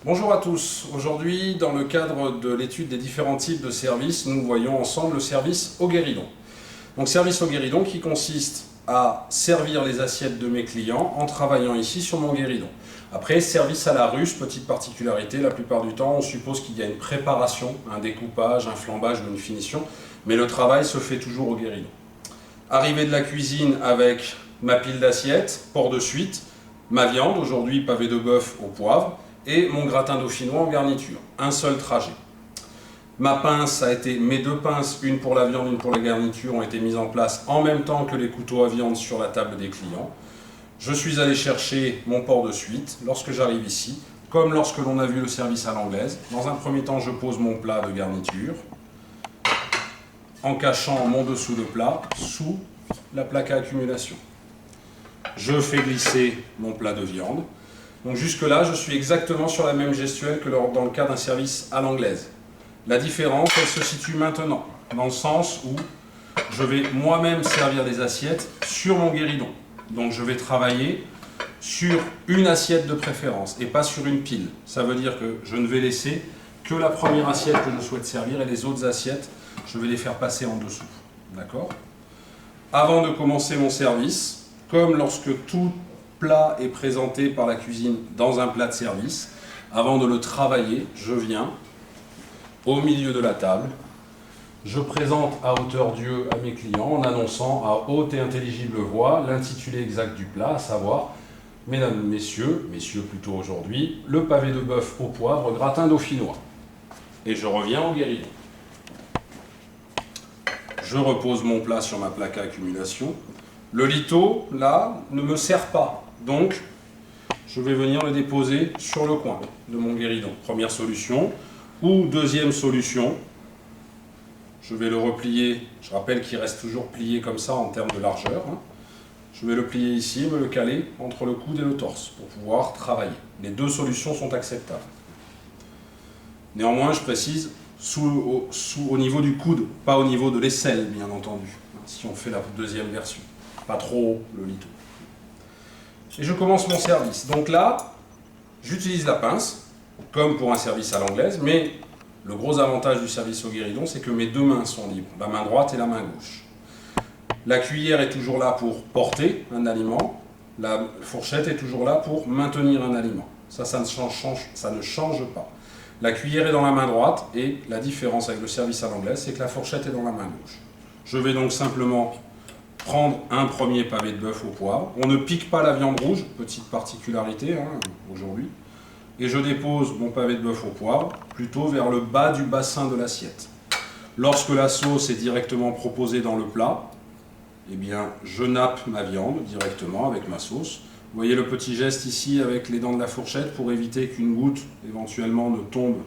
Bonjour à tous. Aujourd'hui, dans le cadre de l'étude des différents types de services, nous voyons ensemble le service au guéridon. Donc service au guéridon qui consiste à servir les assiettes de mes clients en travaillant ici sur mon guéridon. Après, service à la ruche, petite particularité, la plupart du temps on suppose qu'il y a une préparation, un découpage, un flambage ou une finition, mais le travail se fait toujours au guéridon. Arrivée de la cuisine avec ma pile d'assiettes, port de suite, ma viande, aujourd'hui pavé de bœuf au poivre, et mon gratin dauphinois en garniture. Un seul trajet. Ma pince a été, mes deux pinces, une pour la viande, une pour la garniture, ont été mises en place en même temps que les couteaux à viande sur la table des clients. Je suis allé chercher mon port de suite lorsque j'arrive ici, comme lorsque l'on a vu le service à l'anglaise. Dans un premier temps, je pose mon plat de garniture en cachant mon dessous de plat sous la plaque à accumulation. Je fais glisser mon plat de viande. Donc jusque-là, je suis exactement sur la même gestuelle que dans le cas d'un service à l'anglaise. La différence, elle se situe maintenant, dans le sens où je vais moi-même servir des assiettes sur mon guéridon. Donc je vais travailler sur une assiette de préférence et pas sur une pile. Ça veut dire que je ne vais laisser que la première assiette que je souhaite servir et les autres assiettes, je vais les faire passer en dessous. D'accord ? Avant de commencer mon service, comme lorsque tout plat est présenté par la cuisine dans un plat de service, avant de le travailler, je viens au milieu de la table, je présente à hauteur d'yeux à mes clients en annonçant à haute et intelligible voix l'intitulé exact du plat, à savoir, mesdames, messieurs plutôt aujourd'hui, le pavé de bœuf au poivre gratin dauphinois. Et je reviens au guéridon. Je repose mon plat sur ma plaque à accumulation. Le lito, là, ne me sert pas. Donc, je vais venir le déposer sur le coin de mon guéridon. Première solution. Ou deuxième solution, je vais le replier. Je rappelle qu'il reste toujours plié comme ça en termes de largeur. Je vais le plier ici, me le caler entre le coude et le torse pour pouvoir travailler. Les deux solutions sont acceptables. Néanmoins, je précise, au niveau du coude, pas au niveau de l'aisselle, bien entendu, si on fait la deuxième version. Pas trop haut, le lito. Et je commence mon service. Donc là, j'utilise la pince, comme pour un service à l'anglaise, mais le gros avantage du service au guéridon, c'est que mes deux mains sont libres, la main droite et la main gauche. La cuillère est toujours là pour porter un aliment, la fourchette est toujours là pour maintenir un aliment. Ça ne change pas. La cuillère est dans la main droite et la différence avec le service à l'anglaise, c'est que la fourchette est dans la main gauche. Je vais donc simplement prendre un premier pavé de bœuf au poivre. On ne pique pas la viande rouge, petite particularité aujourd'hui. Et je dépose mon pavé de bœuf au poivre plutôt vers le bas du bassin de l'assiette. Lorsque la sauce est directement proposée dans le plat, eh bien, je nappe ma viande directement avec ma sauce. Vous voyez le petit geste ici avec les dents de la fourchette pour éviter qu'une goutte éventuellement ne tombe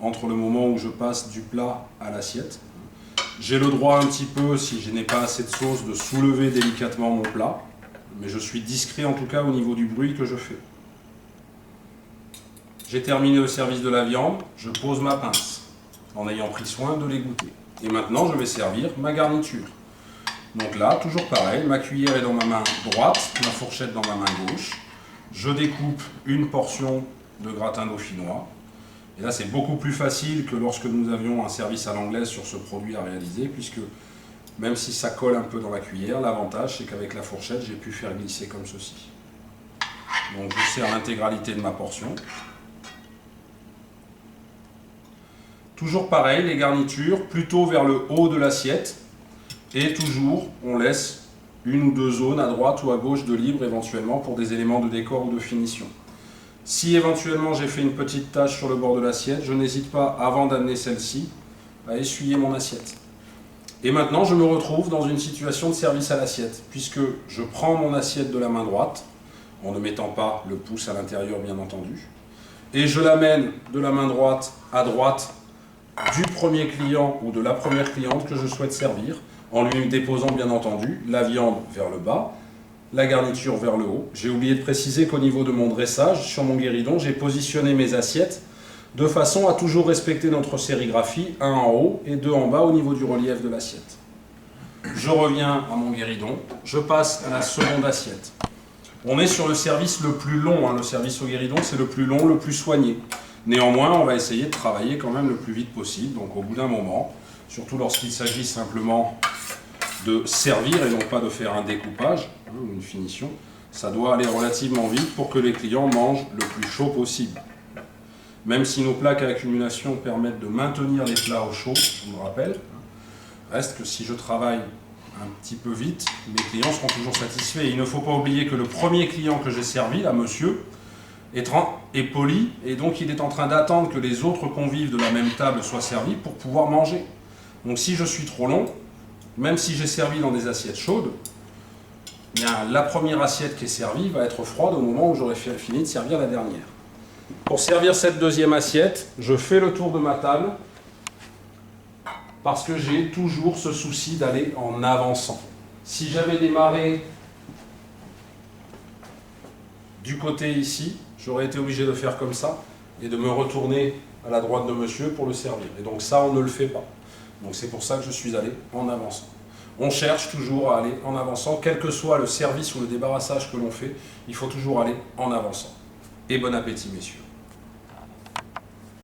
entre le moment où je passe du plat à l'assiette. J'ai le droit un petit peu, si je n'ai pas assez de sauce, de soulever délicatement mon plat, mais je suis discret en tout cas au niveau du bruit que je fais. J'ai terminé le service de la viande, je pose ma pince, en ayant pris soin de l'égoutter. Et maintenant, je vais servir ma garniture. Donc là, toujours pareil, ma cuillère est dans ma main droite, ma fourchette dans ma main gauche. Je découpe une portion de gratin dauphinois. Et là, c'est beaucoup plus facile que lorsque nous avions un service à l'anglaise sur ce produit à réaliser, puisque même si ça colle un peu dans la cuillère, l'avantage, c'est qu'avec la fourchette, j'ai pu faire glisser comme ceci. Donc, je sers l'intégralité de ma portion. Toujours pareil, les garnitures, plutôt vers le haut de l'assiette. Et toujours, on laisse une ou deux zones à droite ou à gauche de libre, éventuellement, pour des éléments de décor ou de finition. Si éventuellement j'ai fait une petite tache sur le bord de l'assiette, je n'hésite pas, avant d'amener celle-ci, à essuyer mon assiette. Et maintenant, je me retrouve dans une situation de service à l'assiette, puisque je prends mon assiette de la main droite, en ne mettant pas le pouce à l'intérieur, bien entendu, et je l'amène de la main droite à droite du premier client ou de la première cliente que je souhaite servir, en lui déposant, bien entendu, la viande vers le bas, la garniture vers le haut. J'ai oublié de préciser qu'au niveau de mon dressage, sur mon guéridon, j'ai positionné mes assiettes de façon à toujours respecter notre sérigraphie, un en haut et deux en bas au niveau du relief de l'assiette. Je reviens à mon guéridon, je passe à la seconde assiette. On est sur le service le plus long, hein. Le service au guéridon, c'est le plus long, le plus soigné. Néanmoins, on va essayer de travailler quand même le plus vite possible, donc au bout d'un moment, surtout lorsqu'il s'agit simplement de servir et non pas de faire un découpage, hein, ou une finition, ça doit aller relativement vite pour que les clients mangent le plus chaud possible. Même si nos plaques à accumulation permettent de maintenir les plats au chaud, je vous le rappelle, reste que si je travaille un petit peu vite, mes clients seront toujours satisfaits. Et il ne faut pas oublier que le premier client que j'ai servi, là, monsieur, est poli, et donc il est en train d'attendre que les autres convives de la même table soient servis pour pouvoir manger. Donc si je suis trop long, même si j'ai servi dans des assiettes chaudes, bien, la première assiette qui est servie va être froide au moment où j'aurai fini de servir la dernière. Pour servir cette deuxième assiette, je fais le tour de ma table parce que j'ai toujours ce souci d'aller en avançant. Si j'avais démarré du côté ici, j'aurais été obligé de faire comme ça et de me retourner à la droite de monsieur pour le servir. Et donc ça, on ne le fait pas. Donc c'est pour ça que je suis allé en avançant. On cherche toujours à aller en avançant, quel que soit le service ou le débarrassage que l'on fait, il faut toujours aller en avançant. Et bon appétit, messieurs.